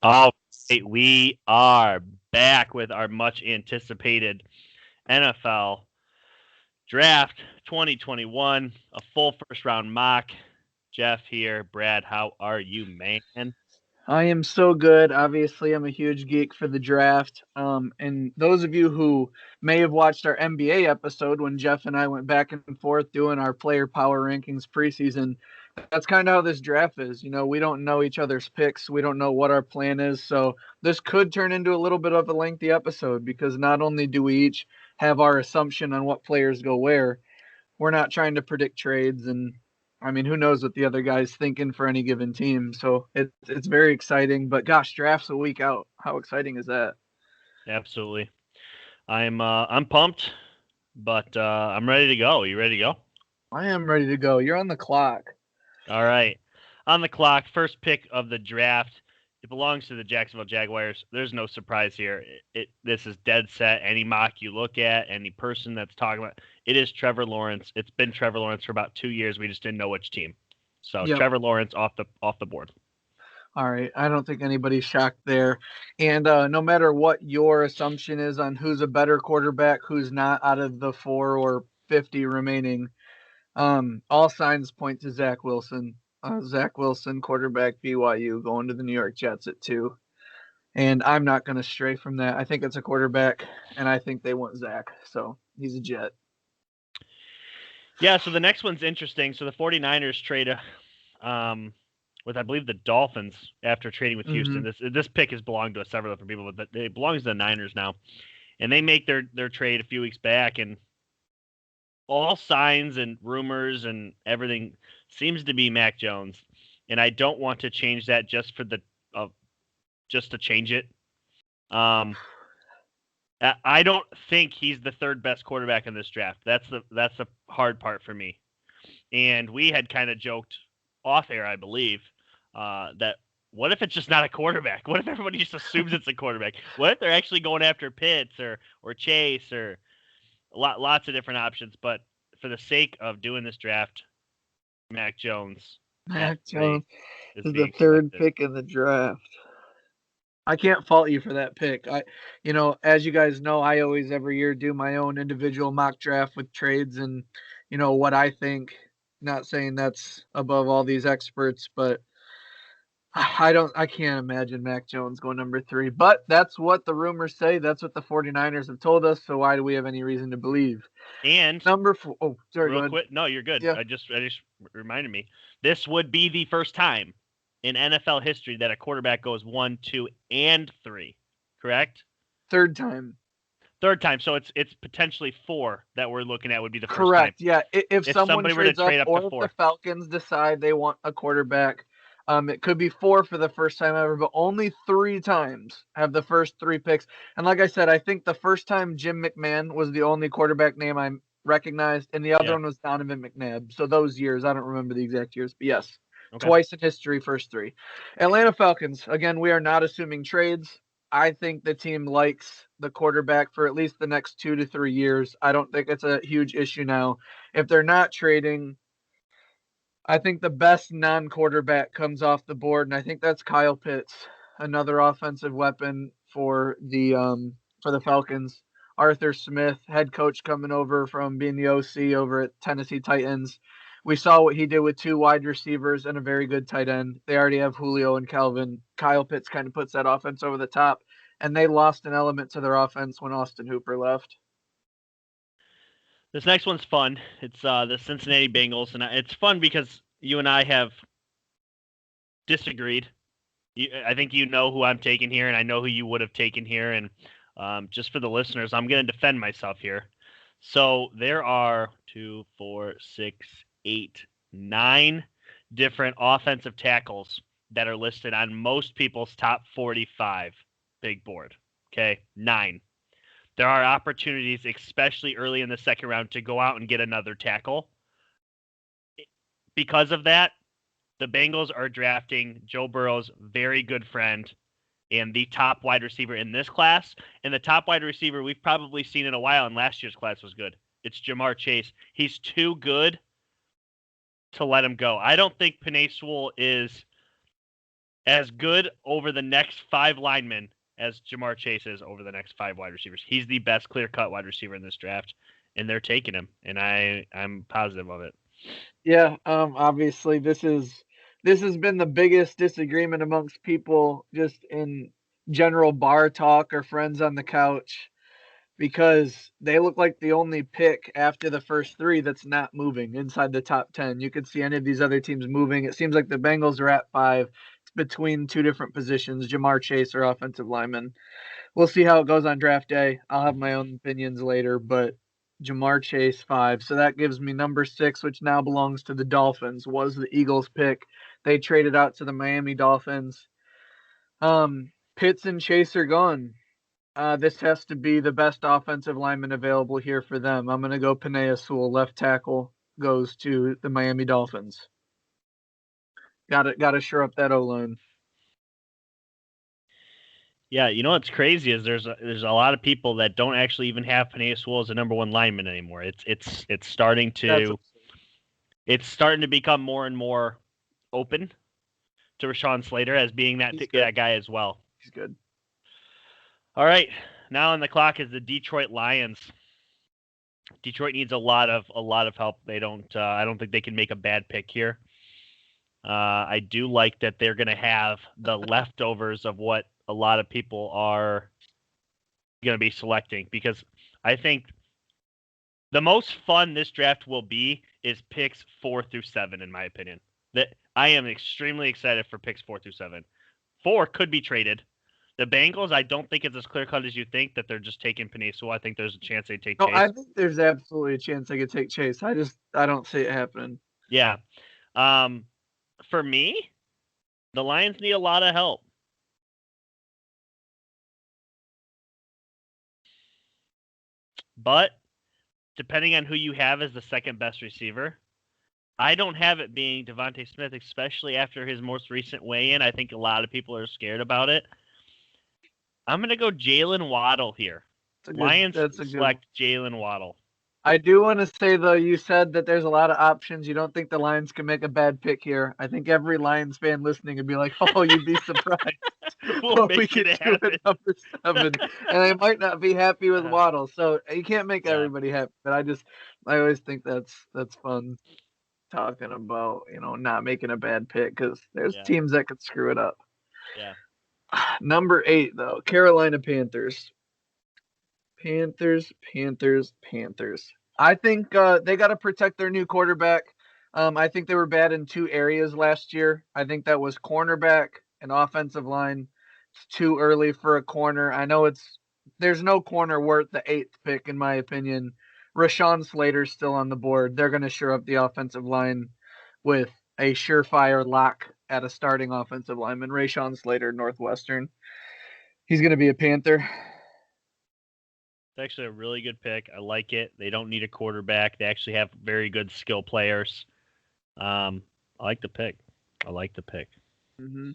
All right, we are back with our much anticipated NFL draft 2021, a full first round mock. Jeff here. Brad, how are you, man? I am so good. Obviously, I'm a huge geek for the draft. And those of you who may have watched our NBA episode when Jeff and I went back and forth doing our player power rankings preseason, that's kind of how this draft is. We don't know each other's picks. We don't know what our plan is. So this could turn into a little bit of a lengthy episode because not only do we each have our assumption on what players go where, we're not trying to predict trades, and I mean, who knows what the other guy's thinking for any given team. So it's very exciting. But gosh, draft's a week out. How exciting is that? Absolutely. I'm pumped, but I'm ready to go. You ready to go? I am ready to go. You're on the clock. All right. On the clock, first pick of the draft. It belongs to the Jacksonville Jaguars. There's no surprise here. This is dead set. Any mock you look at, any person that's talking about it is Trevor Lawrence. It's been Trevor Lawrence for about 2 years. We just didn't know which team. So Yep. Trevor Lawrence off the board. All right. I don't think anybody's shocked there. And no matter what your assumption is on who's a better quarterback, who's not out of the 4 or 50 remaining, all signs point to Zach Wilson. Zach Wilson, quarterback BYU, going to the New York Jets at 2. And I'm not going to stray from that. I think it's a quarterback, and I think they want Zach. So he's a Jet. Yeah, so the next one's interesting. So the 49ers trade um, with, I believe, the Dolphins after trading with Houston. Mm-hmm. This pick has belonged to several different people, but it belongs to the Niners now. And they make their trade a few weeks back, and all signs and rumors and everything seems to be Mac Jones. And I don't want to change that just for the just to change it. I don't think he's the third best quarterback in this draft. That's the hard part for me. And we had kind of joked off air, I believe, that what if it's just not a quarterback? What if everybody just assumes it's a quarterback? What if they're actually going after Pitts or Chase or lots of different options? But for the sake of doing this draft, Mac Jones at Mac 3 Jones is is being the third selected. pick in the draft. I can't fault you for that pick. As you guys know, I always every year do my own individual mock draft with trades and, what I think. Not saying that's above all these experts, but I can't imagine Mac Jones going number 3, but that's what the rumors say. That's what the 49ers have told us. So why do we have any reason to believe? And Number 4. Oh, sorry, go real ahead. quick, no, you're good. Yeah. I just reminded me. This would be the first time in NFL history that a quarterback goes 1, 2, and 3. Correct? Third time. Third time, so it's potentially 4 that we're looking at would be the first time. Correct. Yeah. If If someone somebody were to trades up trade up to or if the 4, Falcons decide they want a quarterback, it could be 4 for the first time ever, but only 3 times have the first 3 picks. And like I said, I think the first time Jim McMahon was the only quarterback name I recognized, and the other yeah, one was Donovan McNabb. So those years, I don't remember the exact years, but yes, okay. twice in history, first 3. Atlanta Falcons. Again, we are not assuming trades. I think the team likes the quarterback for at least the next 2 to 3 years. I don't think it's a huge issue now. If they're not trading, I think the best non-quarterback comes off the board, and I think that's Kyle Pitts, another offensive weapon for the Falcons. Arthur Smith, head coach coming over from being the OC over at Tennessee Titans. We saw what he did with 2 wide receivers and a very good tight end. They already have Julio and Calvin. Kyle Pitts kind of puts that offense over the top, and they lost an element to their offense when Austin Hooper left. This next one's fun. It's the Cincinnati Bengals, and it's fun because you and I have disagreed. I think you know who I'm taking here, and I know who you would have taken here. And just for the listeners, I'm going to defend myself here. So there are 2, 4, 6, 8, 9 different offensive tackles that are listed on most people's top 45 big board. Okay, 9. There are opportunities, especially early in the second round, to go out and get another tackle. Because of that, the Bengals are drafting Joe Burrow's very good friend and the top wide receiver in this class. And the top wide receiver we've probably seen in a while, and last year's class was good. It's Jamar Chase. He's too good to let him go. I don't think Penei Sewell is as good over the next 5 linemen as Jamar Chase is over the next 5 wide receivers. He's the best clear-cut wide receiver in this draft, and they're taking him, and I'm positive of it. Yeah, obviously this has been the biggest disagreement amongst people just in general bar talk or friends on the couch because they look like the only pick after the first 3 that's not moving inside the top 10. You could see any of these other teams moving. It seems like the Bengals are at 5. It's between 2 different positions, Jamar Chase or offensive lineman. We'll see how it goes on draft day. I'll have my own opinions later, but Jamar Chase 5. So that gives me number 6, which now belongs to the Dolphins. Was the Eagles pick. They traded out to the Miami Dolphins. Pitts and Chase are gone. This has to be the best offensive lineman available here for them. I'm going to go Penei Sewell, left tackle, goes to the Miami Dolphins. Got to shore up that O-line. Yeah, you know what's crazy is there's a lot of people that don't actually even have Penei Sewell as a number 1 lineman anymore. It's starting to become more and more open to Rashawn Slater as being that guy as well. He's good. All right, now on the clock is the Detroit Lions. Detroit needs a lot of help. They don't. I don't think they can make a bad pick here. I do like that they're going to have the leftovers of what a lot of people are going to be selecting, because I think the most fun this draft will be is picks 4 through 7, in my opinion. That I am extremely excited for picks 4 through 7. 4 could be traded. The Bengals, I don't think it's as clear cut as you think that they're just taking Penei Sewell. I think there's a chance they take Chase. I think there's absolutely a chance they could take Chase. I don't see it happening. Yeah. For me, the Lions need a lot of help. But depending on who you have as the second best receiver, I don't have it being Devontae Smith, especially after his most recent weigh-in. I think a lot of people are scared about it. I'm going to go Jalen Waddle here. Lions select Jalen Waddle. I do want to say, though, you said that there's a lot of options. You don't think the Lions can make a bad pick here. I think every Lions fan listening would be like, oh, you'd be surprised. We'll make it happen. At number 7. And they might not be happy with Waddle. So you can't make everybody happy. But I always think that's fun talking about, not making a bad pick, because there's teams that could screw it up. Yeah. Number 8, though, Carolina Panthers. Panthers. I think they got to protect their new quarterback. I think they were bad in 2 areas last year. I think that was cornerback and offensive line. It's too early for a corner. I know there's no corner worth the 8th pick, in my opinion. Rashawn Slater's still on the board. They're going to shore up the offensive line with a surefire lock at a starting offensive lineman. Rashawn Slater, Northwestern. He's going to be a Panther. It's actually a really good pick. I like it. They don't need a quarterback. They actually have very good skill players. I like the pick. Mm-hmm.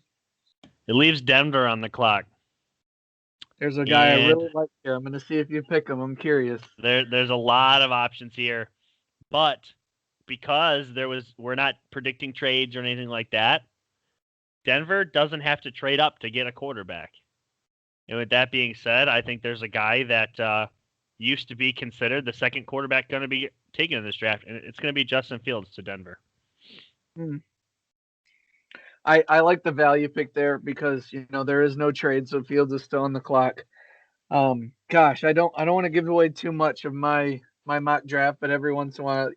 It leaves Denver on the clock. There's a guy I really like here. I'm going to see if you pick him. I'm curious. There's a lot of options here, but because we're not predicting trades or anything like that, Denver doesn't have to trade up to get a quarterback. And with that being said, I think there's a guy that used to be considered the second quarterback going to be taken in this draft, and it's going to be Justin Fields to Denver. I like the value pick there because there is no trade, so Fields is still on the clock. Gosh, I don't want to give away too much of my mock draft, but every once in a while,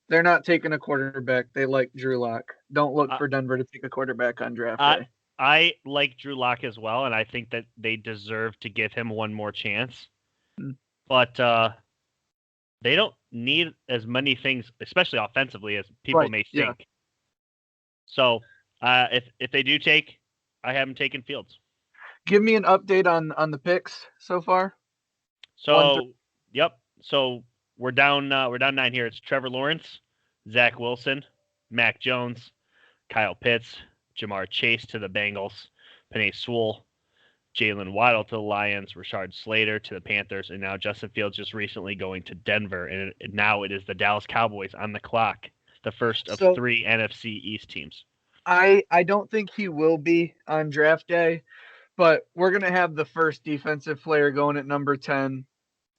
they're not taking a quarterback. They like Drew Lock. Don't look for Denver to take a quarterback on draft day. I like Drew Lock as well, and I think that they deserve to give him one more chance. But they don't need as many things, especially offensively, as people may think. Yeah. So if they do take, I have them taking Fields. Give me an update on the picks so far. So So we're down 9 here. It's Trevor Lawrence, Zach Wilson, Mac Jones, Kyle Pitts, Jamar Chase to the Bengals, Penei Sewell, Jalen Waddle to the Lions, Rashard Slater to the Panthers, and now Justin Fields just recently going to Denver, and now it is the Dallas Cowboys on the clock, the first of 3 NFC East teams. I don't think he will be on draft day, but we're gonna have the first defensive player going at number 10,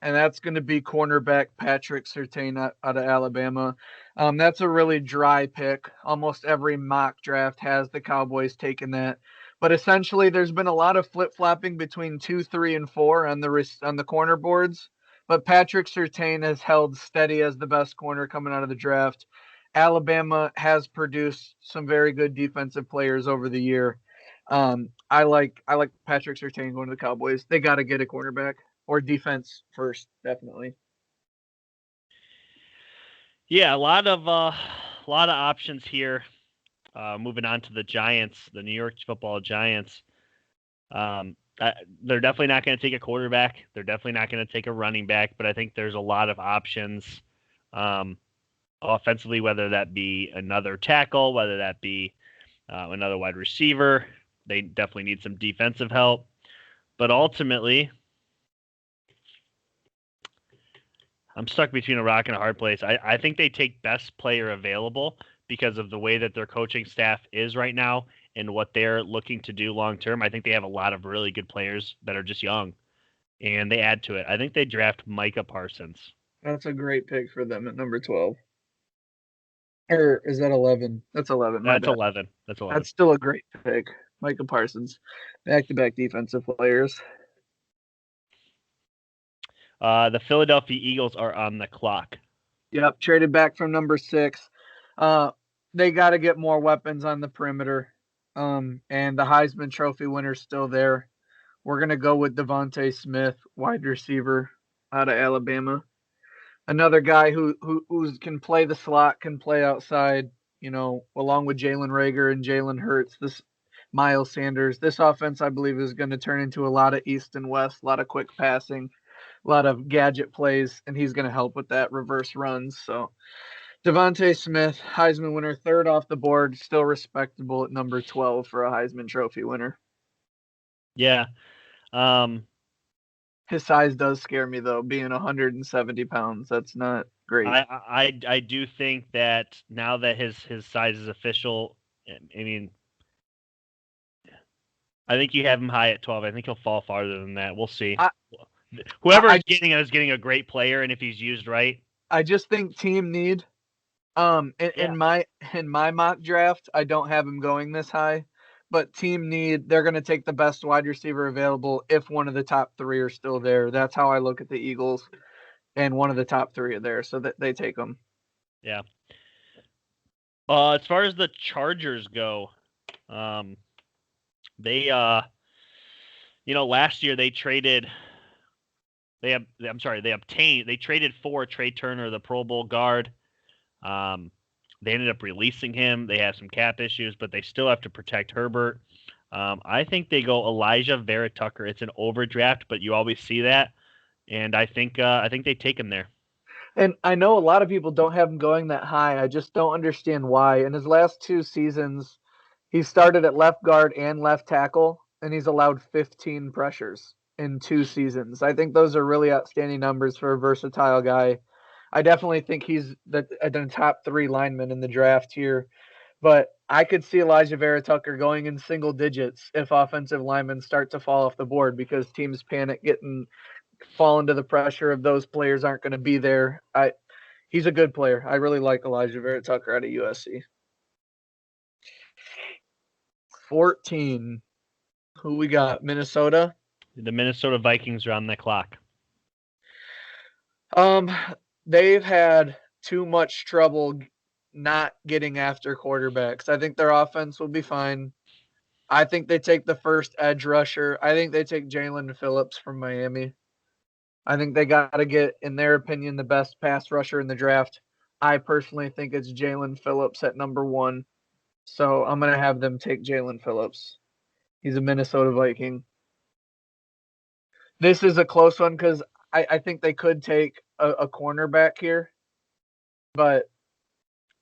and that's going to be cornerback Patrick Surtain out of Alabama. That's a really dry pick. Almost every mock draft has the Cowboys taking that. But essentially, there's been a lot of flip flopping between 2, 3, and 4 on the corner boards. But Patrick Surtain has held steady as the best corner coming out of the draft. Alabama has produced some very good defensive players over the year. I like Patrick Surtain going to the Cowboys. They got to get a cornerback or defense first, definitely. Yeah, a lot of options here. Moving on to the Giants, the New York Football Giants. They're definitely not going to take a quarterback. They're definitely not going to take a running back. But I think there's a lot of options offensively, whether that be another tackle, whether that be another wide receiver. They definitely need some defensive help. But ultimately, I'm stuck between a rock and a hard place. I think they take best player available because of the way that their coaching staff is right now and what they're looking to do long term. I think they have a lot of really good players that are just young, and they add to it. I think they draft Micah Parsons. That's a great pick for them at number 12. Or is that 11? That's 11. My That's bad. 11. That's 11. That's still a great pick. Micah Parsons, back-to-back defensive players. The Philadelphia Eagles are on the clock. Yep, traded back from number 6. They got to get more weapons on the perimeter. And the Heisman Trophy winner's still there. We're gonna go with Devontae Smith, wide receiver out of Alabama. Another guy who can play the slot, can play outside. Along with Jalen Rager and Jalen Hurts, this Miles Sanders. This offense, I believe, is going to turn into a lot of east and west, a lot of quick passing, a lot of gadget plays, and he's going to help with that reverse runs. So Devontae Smith, Heisman winner, third off the board, still respectable at number 12 for a Heisman Trophy winner. Yeah. His size does scare me, though, being 170 pounds. That's not great. I do think that now that his size is official, I mean, I think you have him high at 12. I think he'll fall farther than that. We'll see. Whoever is getting him is getting a great player, and if he's used right. I just think team need. In my mock draft, I don't have him going this high, but team need, they're going to take the best wide receiver available if one of the top 3 are still there. That's how I look at the Eagles, and one of the top 3 are there, so that they take them. Yeah. As far as the Chargers go, they last year they traded. They traded for Trey Turner, the Pro Bowl guard. They ended up releasing him. They have some cap issues, but they still have to protect Herbert. I think they go Elijah Vera Tucker. It's an overdraft, but you always see that, and I think they take him there. And I know a lot of people don't have him going that high. I just don't understand why. In his last 2 seasons, he started at left guard and left tackle, and he's allowed 15 pressures in 2 seasons. I think those are really outstanding numbers for a versatile guy. I definitely think he's the top 3 lineman in the draft here. But I could see Elijah Vera Tucker going in single digits if offensive linemen start to fall off the board because teams panic, fall into the pressure of those players aren't going to be there. He's a good player. I really like Elijah Vera Tucker out of USC. 14. Who we got? Minnesota? The Minnesota Vikings are on the clock. They've had too much trouble not getting after quarterbacks. I think their offense will be fine. I think they take the first edge rusher. I think they take Jalen Phillips from Miami. I think they got to get, in their opinion, the best pass rusher in the draft. I personally think it's Jalen Phillips at number 1. So I'm going to have them take Jalen Phillips. He's a Minnesota Viking. This is a close one because I think they could take a cornerback here, but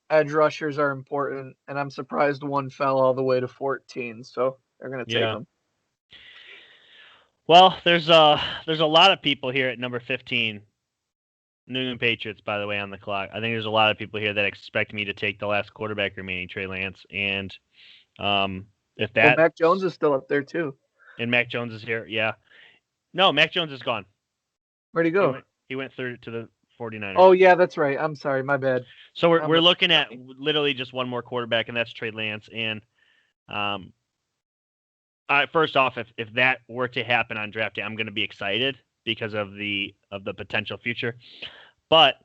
edge rushers are important, and I'm surprised one fell all the way to 14, so they're going to take them. Well, there's a lot of people here at number 15. New England Patriots, by the way, on the clock. I think there's a lot of people here that expect me to take the last quarterback remaining, Trey Lance, and If Well, that Mac Jones is still up there too. and Mac Jones is here, yeah. No, Mac Jones is gone. Where'd he He go? went he went third to the 49ers. Oh yeah, that's right. I'm sorry, my bad. So we're looking at literally just one more quarterback, and that's Trey Lance. And um, first off, if that were to happen on draft day, I'm going to be excited because of the potential future. But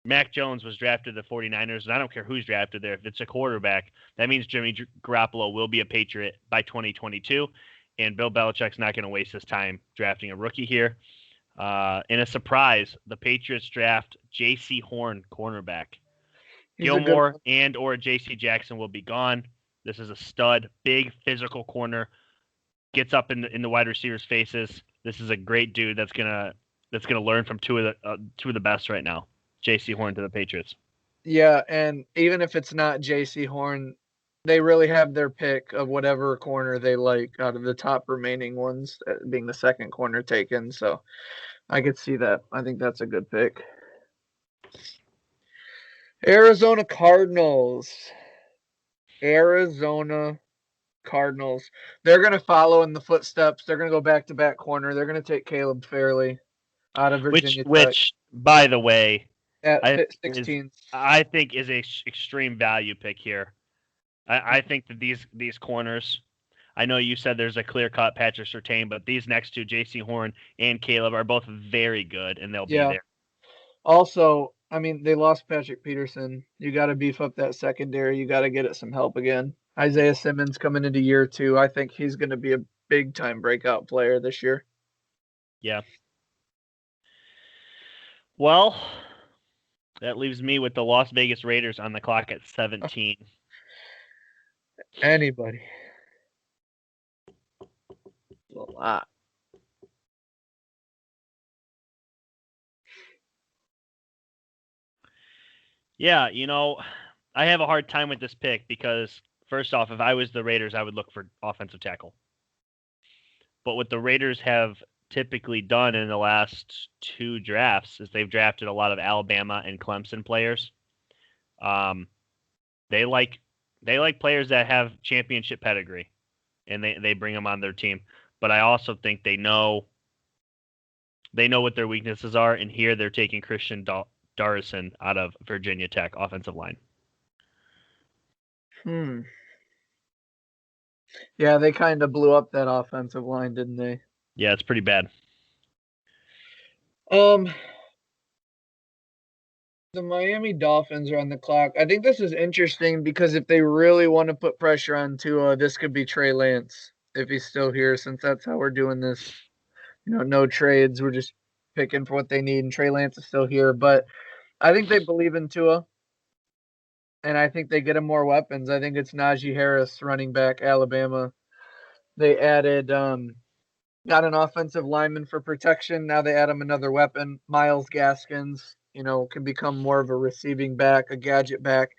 Mac Jones was drafted to the 49ers, and I don't care who's drafted there. If it's a quarterback, that means Jimmy Garoppolo will be a Patriot by 2022, and Bill Belichick's not going to waste his time drafting a rookie here. In a surprise, the Patriots draft J.C. Horn, cornerback. Gilmore and or J.C. Jackson will be gone. This is a stud, big physical corner. Gets up in the wide receivers' faces. This is a great dude that's gonna learn from two of the best right now. J.C. Horn to the Patriots. Yeah, and even if it's not J.C. Horn, they really have their pick of whatever corner they like out of the top remaining ones, being the second corner taken. So I could see that. I think that's a good pick. Arizona Cardinals. Arizona Cardinals. They're going to follow in the footsteps. They're going to go back-to-back corner. They're going to take Caleb Fairley out of Virginia Tech. Which, by the way, at 16. I think is a extreme value pick here. I think that these corners. I know you said there's a clear-cut Patrick Surtain, but these next two, J.C. Horn and Caleb, are both very good, and they'll be there. Also, I mean, they lost Patrick Peterson. You got to beef up that secondary. You got to get it some help again. Isaiah Simmons coming into year 2. I think he's going to be a big-time breakout player this year. Yeah. Well, that leaves me with the Las Vegas Raiders on the clock at 17. Anybody. A lot. Yeah, I have a hard time with this pick because, first off, if I was the Raiders, I would look for offensive tackle. But what the Raiders have typically done in the last 2 drafts is they've drafted a lot of Alabama and Clemson players. They like players that have championship pedigree, and they bring them on their team. But I also think they know what their weaknesses are, and here they're taking Christian Darrison out of Virginia Tech offensive line. Yeah, they kind of blew up that offensive line, didn't they? Yeah, it's pretty bad. The Miami Dolphins are on the clock. I think this is interesting because if they really want to put pressure on Tua, this could be Trey Lance if he's still here, since that's how we're doing this. No trades. We're just picking for what they need, and Trey Lance is still here. But I think they believe in Tua, and I think they get him more weapons. I think it's Najee Harris, running back, Alabama. They added got an offensive lineman for protection. Now they add him another weapon. Myles Gaskins, can become more of a receiving back, a gadget back.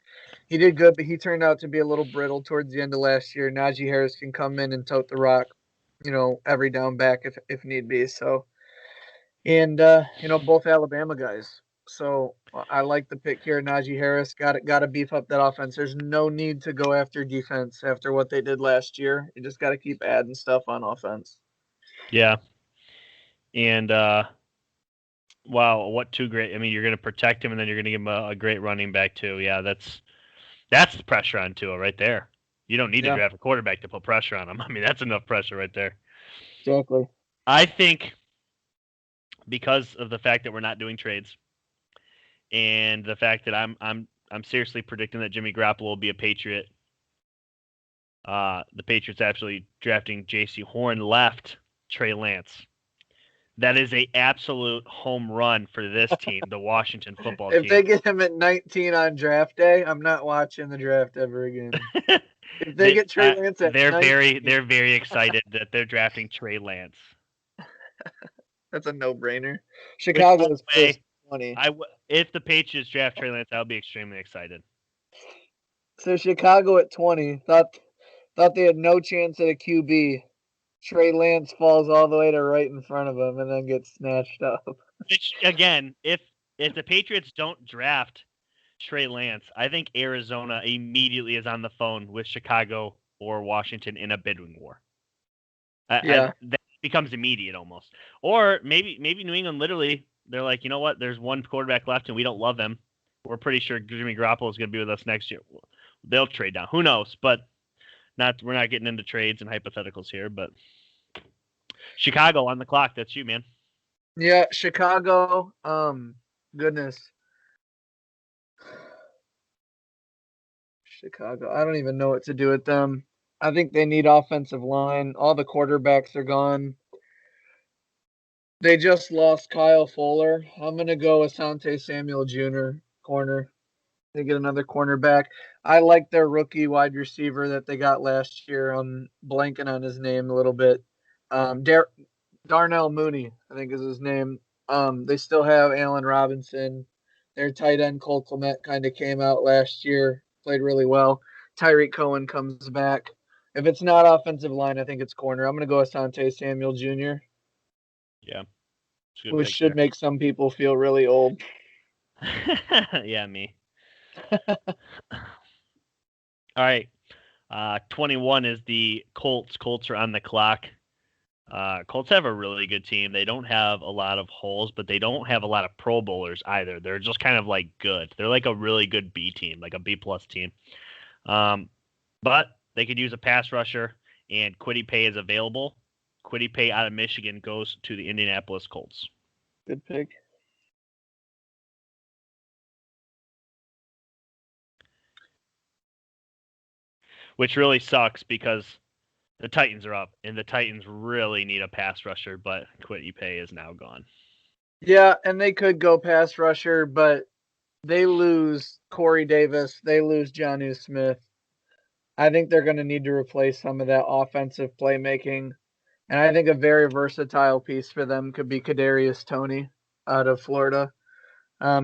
He did good, but he turned out to be a little brittle towards the end of last year. Najee Harris can come in and tote the rock, every down back if need be. So, and both Alabama guys. So I like the pick here. Najee Harris got to beef up that offense. There's no need to go after defense after what they did last year. You just got to keep adding stuff on offense. Yeah. And wow, what 2 great! I mean, you're going to protect him, and then you're going to give him a great running back too. Yeah, that's the pressure on Tua right there. You don't need to draft a quarterback to put pressure on him. I mean, that's enough pressure right there. Exactly. I think because of the fact that we're not doing trades, and the fact that I'm seriously predicting that Jimmy Garoppolo will be a Patriot. The Patriots actually drafting J.C. Horn left Trey Lance. That is a absolute home run for this team, the Washington football team. If they get him at 19 on draft day, I'm not watching the draft ever again. If they get Trey Lance at 19, they're very excited that they're drafting Trey Lance. That's a no-brainer. Chicago is 20. If the Patriots draft Trey Lance, I'll be extremely excited. So Chicago at 20 thought they had no chance at a QB. Trey Lance falls all the way to right in front of him and then gets snatched up. Which, again, if the Patriots don't draft Trey Lance, I think Arizona immediately is on the phone with Chicago or Washington in a bidding war. That becomes immediate almost. Or maybe New England literally they're like, you know what? There's one quarterback left and we don't love him. We're pretty sure Jimmy Garoppolo is going to be with us next year. They'll trade down. Who knows? But we're not getting into trades and hypotheticals here. But Chicago on the clock. That's you, man. Yeah, Chicago. Goodness. Chicago. I don't even know what to do with them. I think they need offensive line. All the quarterbacks are gone. They just lost Kyle Fuller. I'm gonna go Asante Samuel Jr. corner. They get another cornerback. I like their rookie wide receiver that they got last year. I'm blanking on his name a little bit. Darnell Mooney, I think is his name. They still have Allen Robinson. Their tight end Cole Kmet kind of came out last year, played really well. Tyreek Cohen comes back. If it's not offensive line, I think it's corner. I'm going to go Asante Samuel Jr., Yeah. which should make some people feel really old. Yeah, me. All right. 21 is the Colts. Colts are on the clock. Colts have a really good team. They don't have a lot of holes, but they don't have a lot of Pro Bowlers either. They're just kind of like good. They're like a really good B team, like a B plus team. But they could use a pass rusher, and Kwity Paye is available. Kwity Paye out of Michigan goes to the Indianapolis Colts. Good pick. Which really sucks because the Titans are up, and the Titans really need a pass rusher, but Kwity Paye is now gone. Yeah, and they could go pass rusher, but they lose Corey Davis. They lose Jonnu Smith. I think they're going to need to replace some of that offensive playmaking. And I think a very versatile piece for them could be Kadarius Toney out of Florida.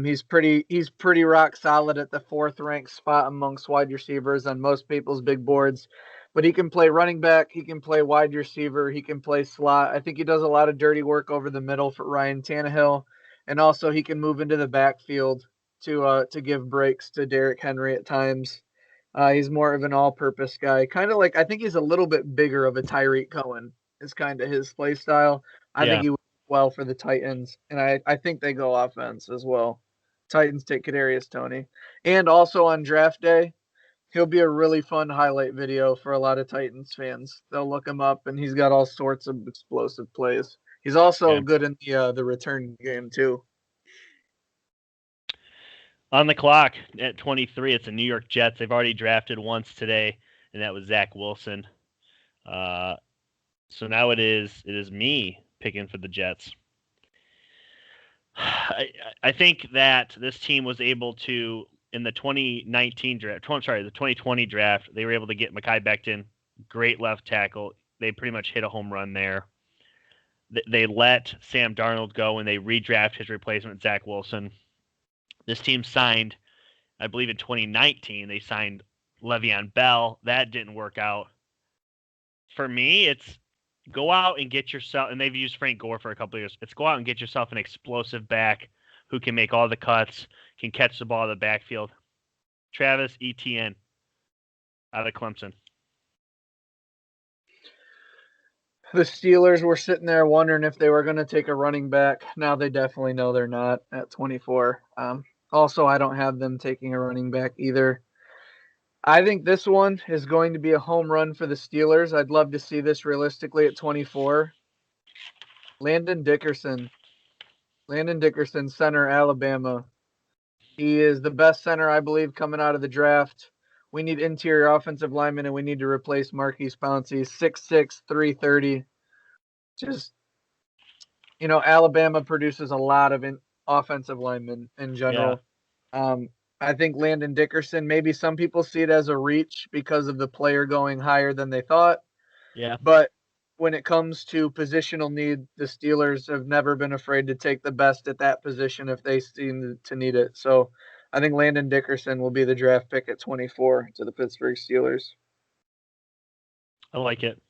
He's pretty rock solid at the fourth ranked spot amongst wide receivers on most people's big boards. But he can play running back, he can play wide receiver, he can play slot. I think he does a lot of dirty work over the middle for Ryan Tannehill, and also he can move into the backfield to give breaks to Derrick Henry at times. He's more of an all-purpose guy, kind of like I think he's a little bit bigger of a Tyreek Cohen. Is kind of his play style. I think he would well for the Titans, and I think they go offense as well. Titans take Kadarius Toney, and also on draft day, he'll be a really fun highlight video for a lot of Titans fans. They'll look him up, and he's got all sorts of explosive plays. He's also good in the return game too. On the clock at 23, it's the New York Jets. They've already drafted once today, and that was Zach Wilson. So now it is me picking for the Jets. I think that this team was able to, in the 2019 draft, the 2020 draft, they were able to get Mekhi Becton, great left tackle. They pretty much hit a home run there. They let Sam Darnold go, and they redraft his replacement, Zach Wilson. This team signed, I believe in 2019, they signed Le'Veon Bell. That didn't work out. For me, it's go out and get yourself, and they've used Frank Gore for a couple of years. It's go out and get yourself an explosive back who can make all the cuts, can catch the ball in the backfield. Travis Etienne out of Clemson. The Steelers were sitting there wondering if they were going to take a running back. Now they definitely know they're not at 24. Also, I don't have them taking a running back either. I think this one is going to be a home run for the Steelers. I'd love to see this realistically at 24. Landon Dickerson, center, Alabama. He is the best center, I believe, coming out of the draft. We need interior offensive linemen, and we need to replace Marquise Pouncey, 6'6", 330. Just, Alabama produces a lot of offensive linemen in general. Yeah. I think Landon Dickerson, maybe some people see it as a reach because of the player going higher than they thought. Yeah. But when it comes to positional need, the Steelers have never been afraid to take the best at that position if they seem to need it. So I think Landon Dickerson will be the draft pick at 24 to the Pittsburgh Steelers. I like it.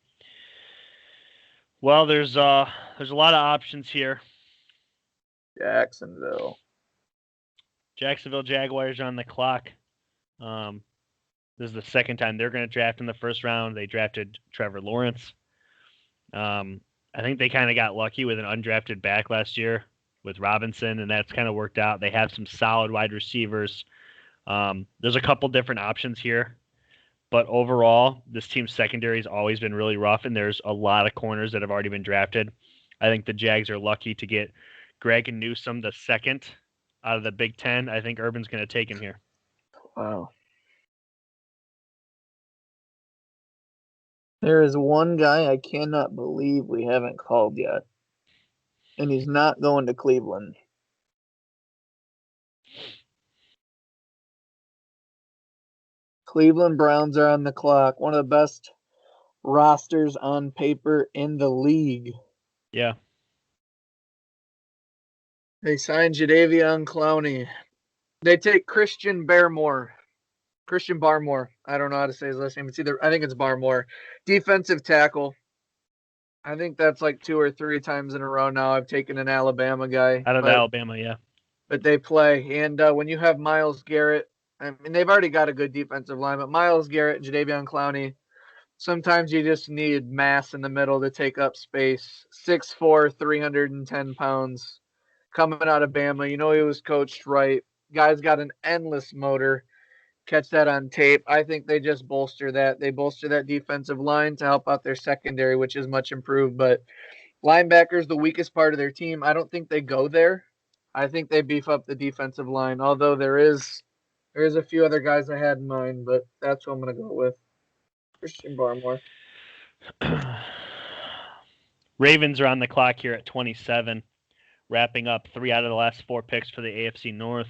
Well, there's a lot of options here. Jacksonville. Jacksonville Jaguars are on the clock. This is the second time they're going to draft in the first round. They drafted Trevor Lawrence. I think they kind of got lucky with an undrafted back last year with Robinson, and that's kind of worked out. They have some solid wide receivers. There's a couple different options here, but overall, this team's secondary has always been really rough, and there's a lot of corners that have already been drafted. I think the Jags are lucky to get Greg and Newsome the second out of the Big Ten. I think Urban's going to take him here. Wow. There is one guy I cannot believe we haven't called yet, and he's not going to Cleveland. Cleveland Browns are on the clock. One of the best rosters on paper in the league. Yeah. They signed Jadeveon Clowney. They take Christian Barmore. I don't know how to say his last name. I think it's Barmore. Defensive tackle. I think that's like 2 or 3 times in a row now I've taken an Alabama guy. Out of Alabama, yeah. But they play. And when you have Myles Garrett, I mean, they've already got a good defensive line, but Myles Garrett, Jadeveon Clowney, sometimes you just need mass in the middle to take up space. 6'4", 310 pounds, coming out of Bama. You know he was coached right. Guy's got an endless motor. Catch that on tape. I think they just bolster that. They bolster that defensive line to help out their secondary, which is much improved. But linebackers, the weakest part of their team, I don't think they go there. I think they beef up the defensive line, although there is a few other guys I had in mind, but that's what I'm going to go with. Christian Barmore. Ravens are on the clock here at 27, wrapping up 3 out of the last 4 picks for the AFC North.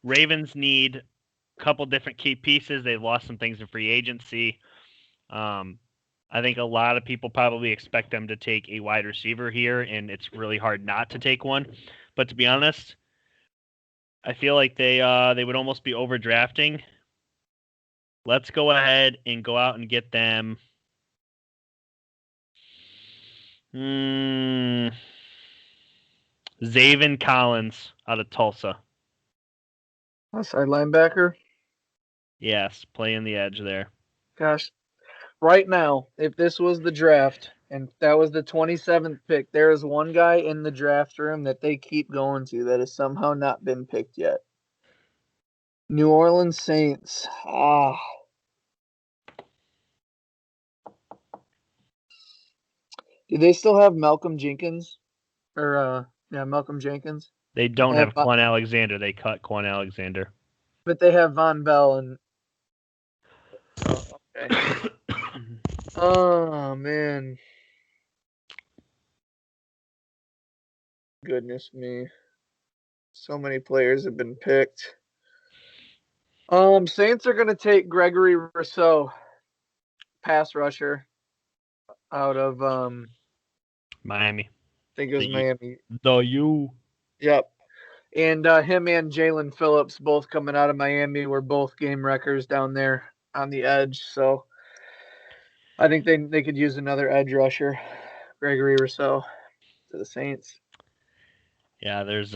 Ravens need a couple different key pieces. They've lost some things in free agency. I think a lot of people probably expect them to take a wide receiver here, and it's really hard not to take one. But to be honest, I feel like they would almost be overdrafting. Let's go ahead and go out and get them. Zaven Collins out of Tulsa. Outside linebacker? Yes, playing the edge there. Gosh, right now, if this was the draft and that was the 27th pick, there is one guy in the draft room that they keep going to that has somehow not been picked yet. New Orleans Saints. Do they still have Malcolm Jenkins? Malcolm Jenkins. They don't have Quan Alexander. They cut Quan Alexander. But they have Von Bell and. Oh, okay. Oh man. Goodness me. So many players have been picked. Saints are gonna take Gregory Rousseau, pass rusher, out of Miami. I think it was Miami. The U. Yep. And him and Jalen Phillips, both coming out of Miami, were both game wreckers down there on the edge. So I think they could use another edge rusher, Gregory Rousseau, to the Saints. Yeah, there's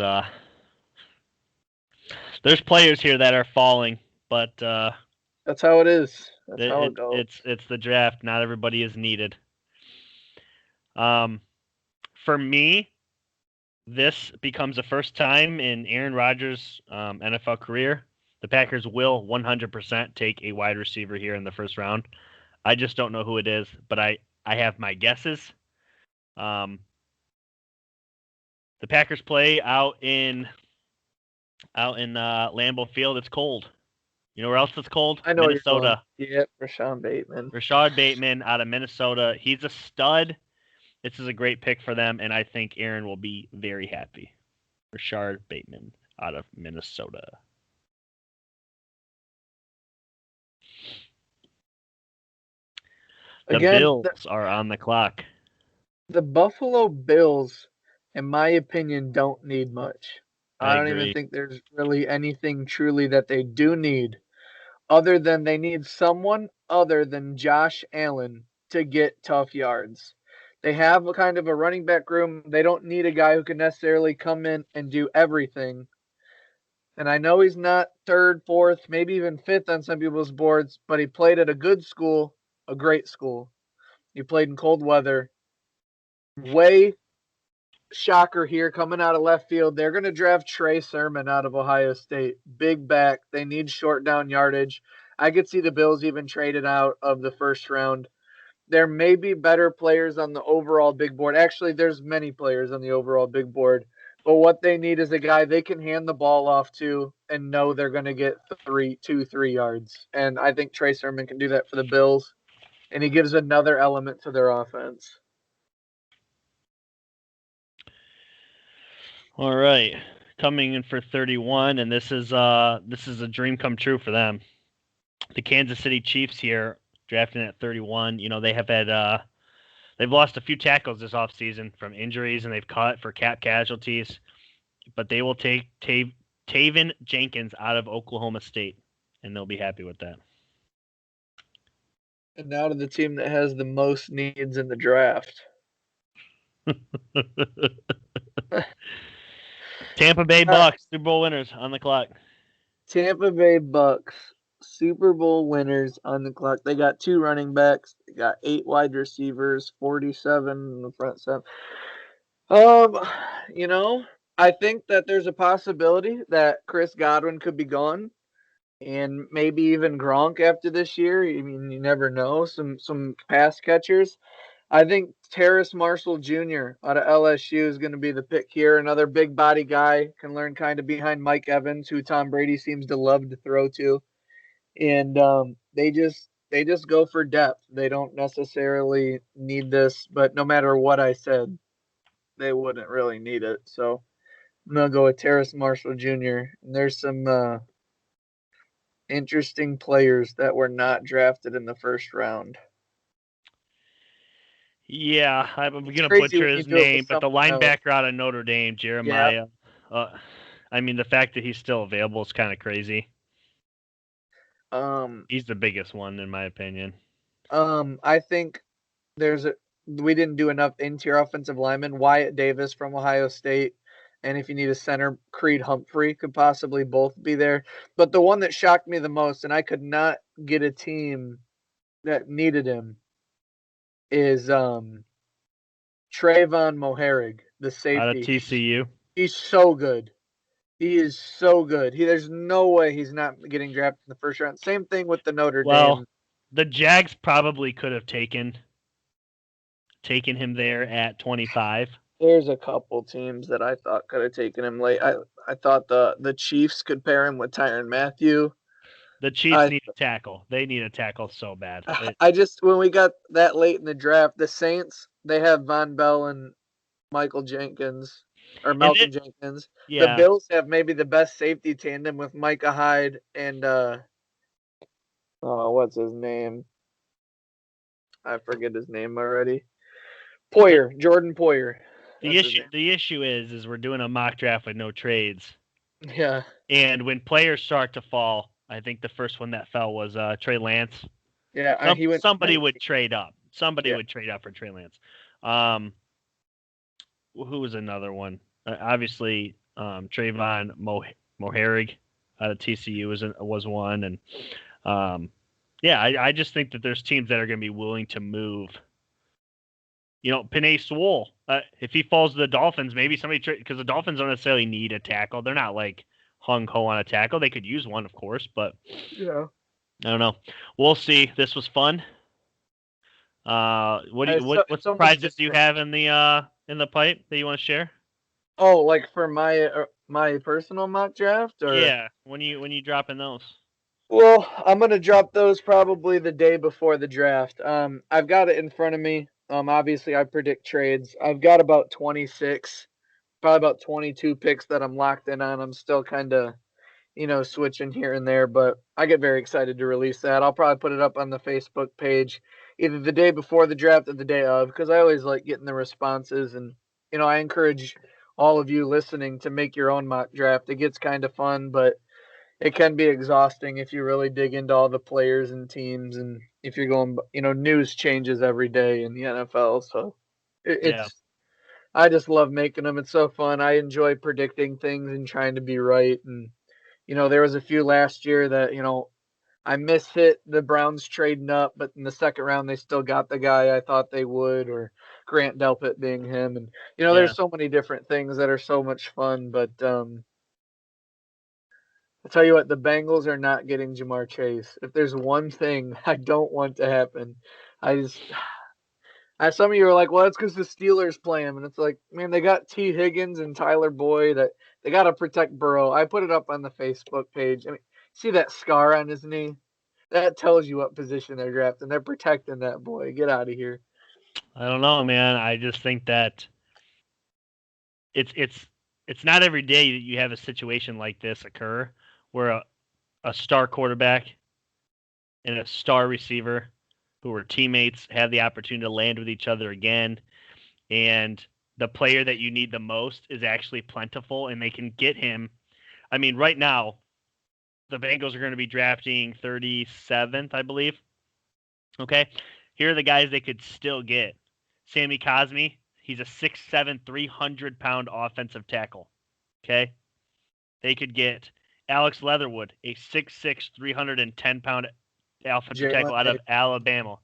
players here that are falling, but that's how it is. That's how it goes. It's the draft. Not everybody is needed. For me, this becomes the first time in Aaron Rodgers' NFL career. The Packers will 100% take a wide receiver here in the first round. I just don't know who it is, but I have my guesses. The Packers play out in Lambeau Field. It's cold. You know where else it's cold? I know Minnesota. Yep, Rashad Bateman. Rashad Bateman out of Minnesota. He's a stud. This is a great pick for them, and I think Aaron will be very happy. Rashad Bateman out of Minnesota. The Bills are on the clock. The Buffalo Bills, in my opinion, don't need much. I don't even think there's really anything truly that they do need, other than they need someone other than Josh Allen to get tough yards. They have a kind of a running back room. They don't need a guy who can necessarily come in and do everything. And I know he's not third, fourth, maybe even fifth on some people's boards, but he played at a good school, a great school. He played in cold weather. Way shocker here coming out of left field. They're going to draft Trey Sermon out of Ohio State. Big back. They need short down yardage. I could see the Bills even traded out of the first round. There may be better players on the overall big board. Actually, there's many players on the overall big board. But what they need is a guy they can hand the ball off to and know they're going to get 3 yards. And I think Trey Sermon can do that for the Bills. And he gives another element to their offense. All right. Coming in for 31, and this is a dream come true for them. The Kansas City Chiefs here drafting at 31. You know, they have had they've lost a few tackles this offseason from injuries, and they've cut for cap casualties. But they will take Taven Jenkins out of Oklahoma State, and they'll be happy with that. And now to the team that has the most needs in the draft. Tampa Bay Bucks, Super Bowl winners on the clock. Tampa Bay Bucks, Super Bowl winners on the clock. They got 2 running backs. They got 8 wide receivers, 47 in the front seven. You know, I think that there's a possibility that Chris Godwin could be gone, and maybe even Gronk after this year. I mean, you never know. Some pass catchers. I think Terrace Marshall Jr. out of LSU is going to be the pick here. Another big body guy, can learn kind of behind Mike Evans, who Tom Brady seems to love to throw to. And they just go for depth. They don't necessarily need this, but no matter what I said, they wouldn't really need it. So I'm gonna go with Terrace Marshall Jr. And there's some interesting players that were not drafted in the first round. Yeah, I'm going to Crazy butcher when you his do it name, with but the someone else. linebacker out of Notre Dame, Jeremiah. I mean, the fact that he's still available is kind of crazy. He's the biggest one in my opinion. I think we didn't do enough interior offensive linemen. Wyatt Davis from Ohio State, and if you need a center, Creed Humphrey could possibly both be there. But the one that shocked me the most, and I could not get a team that needed him, is Trayvon Moharig, the Out of safety. TCU. He's so good. He is so good. There's no way he's not getting drafted in the first round. Same thing with the Notre Dame. The Jags probably could have taken him there at 25. There's a couple teams that I thought could have taken him late. I thought the Chiefs could pair him with Tyrann Mathieu. The Chiefs need a tackle. They need a tackle so bad. When we got that late in the draft, the Saints, they have Von Bell and Malcolm Jenkins. Yeah. The Bills have maybe the best safety tandem with Micah Hyde and what's his name? I forget his name already. Jordan Poyer. The issue is we're doing a mock draft with no trades. Yeah. And when players start to fall, I think the first one that fell was Trey Lance. Yeah, somebody would trade up. Somebody would trade up for Trey Lance. Who was another one? Obviously, Trayvon Moharig out of TCU was one, and I just think that there's teams that are going to be willing to move. You know, Penei Sewell, if he falls to the Dolphins, maybe somebody because the Dolphins don't necessarily need a tackle. They're not like hung ho on a tackle. They could use one, of course, but yeah, I don't know. We'll see. This was fun. What surprises do you have in the pipe that you want to share? Oh, like for my personal mock draft, or yeah, when you dropping those? Well, I'm gonna drop those probably the day before the draft. I've got it in front of me. Obviously I predict trades. I've got about 26, probably about 22 picks that I'm locked in on. I'm still kind of, switching here and there, but I get very excited to release that. I'll probably put it up on the Facebook page either the day before the draft or the day of, because I always like getting the responses. And, I encourage all of you listening to make your own mock draft. It gets kind of fun, but it can be exhausting if you really dig into all the players and teams, and if you're going, news changes every day in the NFL. So I just love making them. It's so fun. I enjoy predicting things and trying to be right. And There was a few last year that, I mishit the Browns trading up, but in the second round they still got the guy I thought they would, or Grant Delpit being him. And Yeah. there's so many different things that are so much fun. But I tell you what, the Bengals are not getting Jamar Chase. If there's one thing I don't want to happen, I just some of you are like, well, that's because the Steelers play him, and it's like, man, they got T. Higgins and Tyler Boyd. That they got to protect Burrow. I put it up on the Facebook page. I mean, see that scar on his knee? That tells you what position they're drafting. They're protecting that boy. Get out of here. I don't know, man. I just think that it's not every day that you have a situation like this occur where a star quarterback and a star receiver who were teammates have the opportunity to land with each other again, and the player that you need the most is actually plentiful, and they can get him. I mean, right now, the Bengals are going to be drafting 37th, I believe. Okay, here are the guys they could still get. Sammy Cosmi, he's a 6'7", 300-pound offensive tackle. Okay, they could get Alex Leatherwood, a 6'6", 310-pound offensive tackle out of Alabama.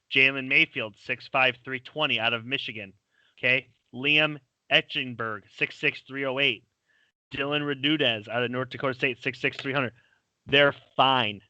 Jalen Mayfield, 6'5", 320 out of Michigan. Okay. Liam Etchenberg, 6'6", 308. Dylan Redudez out of North Dakota State, 6'6", 300. They're fine.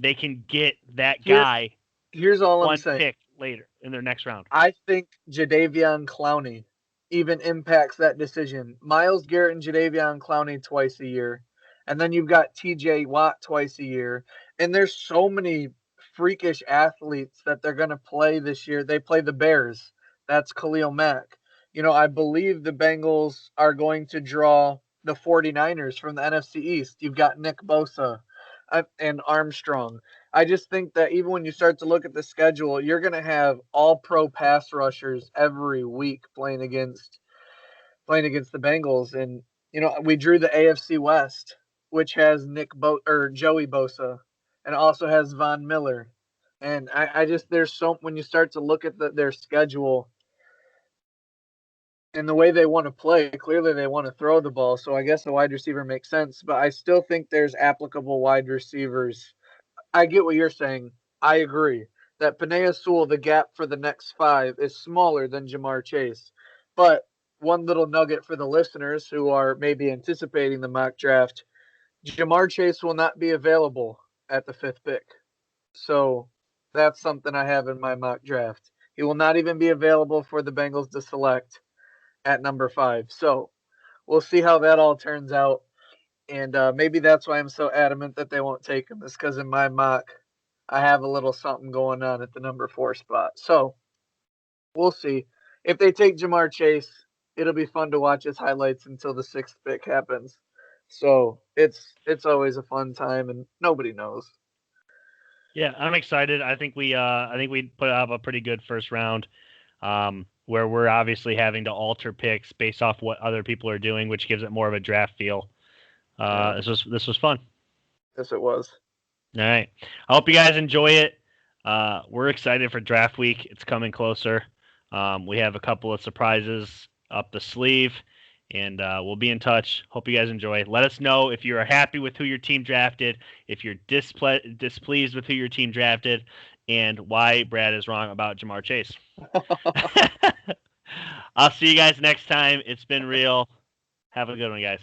They can get that guy Here's all I'm one saying. pick later in their next round. I think Jadeveon Clowney even impacts that decision. Myles Garrett and Jadeveon Clowney twice a year. And then you've got TJ Watt twice a year. And there's so many freakish athletes that they're going to play this year. They play the Bears. That's Khalil Mack. I believe the Bengals are going to draw the 49ers from the NFC East. You've got Nick Bosa and Armstrong. I just think that even when you start to look at the schedule, you're going to have all pro pass rushers every week playing against the Bengals. And we drew the AFC West, which has Joey Bosa, and also has Von Miller. And I just when you start to look at their schedule and the way they want to play, clearly they want to throw the ball. So I guess a wide receiver makes sense, but I still think there's applicable wide receivers. I get what you're saying. I agree that Panea Sewell, the gap for the next 5 is smaller than Jamar Chase. But one little nugget for the listeners who are maybe anticipating the mock draft, Jamar Chase will not be available at the 5th pick. So that's something I have in my mock draft. He will not even be available for the Bengals to select at number 5. So we'll see how that all turns out. And maybe that's why I'm so adamant that they won't take him, is because in my mock, I have a little something going on at the number 4 spot. So we'll see. If they take Jamar Chase, it'll be fun to watch his highlights until the 6th pick happens. So it's always a fun time, and nobody knows. Yeah, I'm excited. I think we put up a pretty good first round, where we're obviously having to alter picks based off what other people are doing, which gives it more of a draft feel. This was fun. Yes, it was. All right. I hope you guys enjoy it. We're excited for draft week. It's coming closer. We have a couple of surprises up the sleeve, and we'll be in touch. Hope you guys enjoy. Let us know if you're happy with who your team drafted, if you're displeased with who your team drafted, and why Brad is wrong about Jamar Chase. I'll see you guys next time. It's been real. Have a good one, guys.